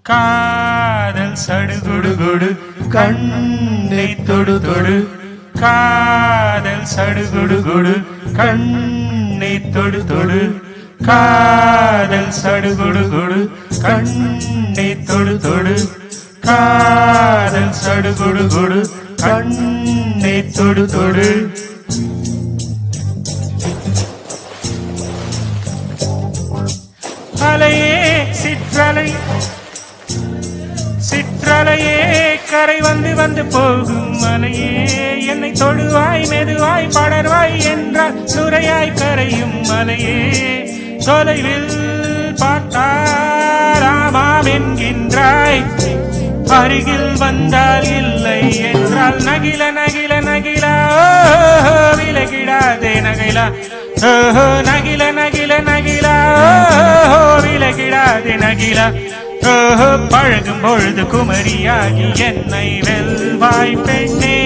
காதல் சடுகுடுகுடு கண்ணை தொடு தொடு காதல் சடுகுடுகுடு கண்ணை தொடு தொடு காதல் சடுகுடுகுடு கண்ணை தொடு தொடு காதல் சடுகுடுகுடு கண்ணை தொடு தொடு அலையே சிற்றலை சிற்றலையே கரை வந்து வந்து போகும் மலையே என்னை தொடுவாய் மெதுவாய் படர்வாய் என்றால் சுரையாய் கரையும் மலையே தொலைவில் பார்த்தால் ஆமாம் என்கின்றாய் அருகில் வந்தால் இல்லை என்றால் நகில நகில நகிலா விலகிடாதே நகிலா நகில நகில நகிலா விலகிடாதே நகிலா பழகும் பொழுது குமரியாகி என்னை வெல்வாய் பெண்ணே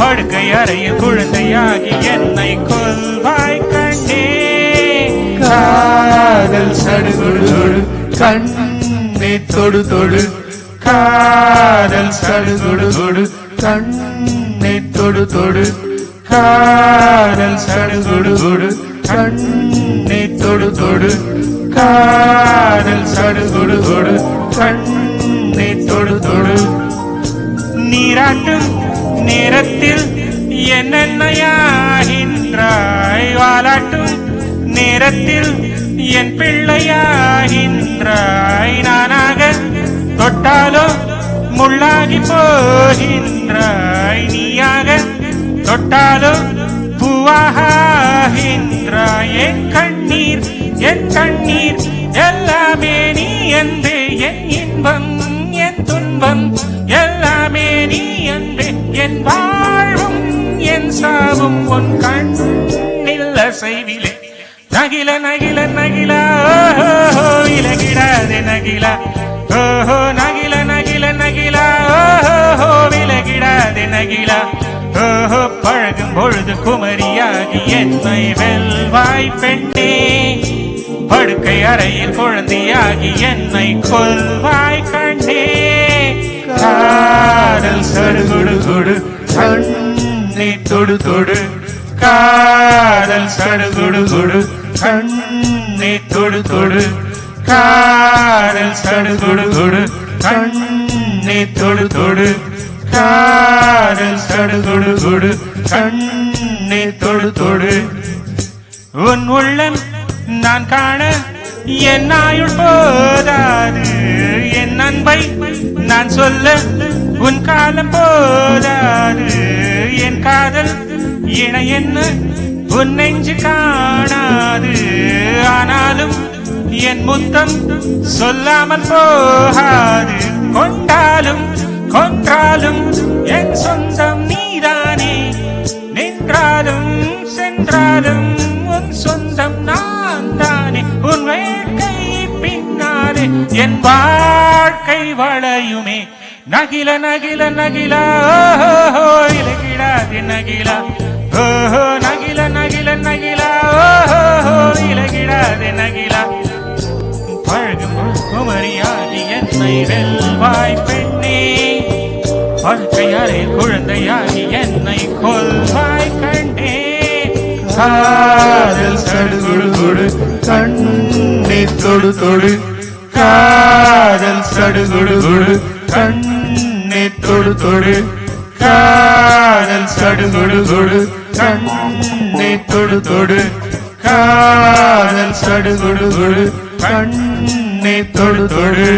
படுக்கை அறையில் குழந்தையாகி என்னை கொல்வாய் கண்ணே காதல் சடுகுடு கண்ணை தொடு தொடு காதல் சடுகுடு கண்ணை தொடு தொடு காதல் சடுகுடு கண்ணை தொடு தொடு காதல் சடுகுடு கண்ணை தொடு தொடு நீராட்டும் நேரத்தில் என்னென்னையாகின்றாய் வாலாட்டும் நேரத்தில் என் பிள்ளையாகின்றாய் நானாக தொட்டாலோ முள்ளாகி போகின்றாய் நீயாக தொட்டாலோ பூவாகின்றாய் என் கண்ணீர் எல்லாமே நீ என்பே என் இன்பம் என் துன்பம் எல்லாமே நீ என்பே என் வாழ்வும் என் சாவும் உன் கண்ணில் அசைவிலே நகில நகில நகிலா விலகிடாதே நகிலா ஓஹோ நகில நகில நகிலா ஓஹோ விலகிடாதே நகிலா ஓஹோ பழகும் பொழுது குமரியாகி என்னை வெல்வாய் பெண்ணே படுக்கை அறையில் குழந்தையாகி என்னை கொல்வாய் கண்ணே காதல் சடுகுடு கண்ணை தொடு தொடு காதல் சடுகுடு கண்ணை தொடு தொடு காதல் சடுகுடு கண்ணை தொடு தொடு காதல் சடுகுடு கண்ணை தொடு தொடு உன் உள்ளம் நான் காண என் ஆயுள் போதாது என் அன்பை நான் சொல்ல உன் காலம் போதாது என் காதல் இணை என்ன உன் நெஞ்சு காணாது ஆனாலும் என் முத்தம் சொல்லாமல் போகாது கொண்டாலும் கொன்றாலும் என் சொந்தம் நீதானே நின்றாலும் சென்றாலும் உன் சொந்தம் நான் தானே உன் வேட்கை பின்னாலே என் வாழ்க்கை வளையுமே நகில நகில நகிலா ஓஹோ இலகிடாதே நகிலா ஓஹோ நகில நகில நகிலா ஓஹோ இலகிடாதே நகிலா பழகும் குமரியாகி என்னை வெல்வாய் பெண்ணே வாழ்க்கையாரே குழந்தையாகி என்னை கொல்வாய் கண்ணே காதல் சடுகுடு கண்ணை தொடு தொடு காதல் சடுகுடு கண்ணை தொடு தொடு காதல் சடுகுடு கண்ணை தொடு தொடு காதல் சடுகுடு கண்ணை தொடு தொடு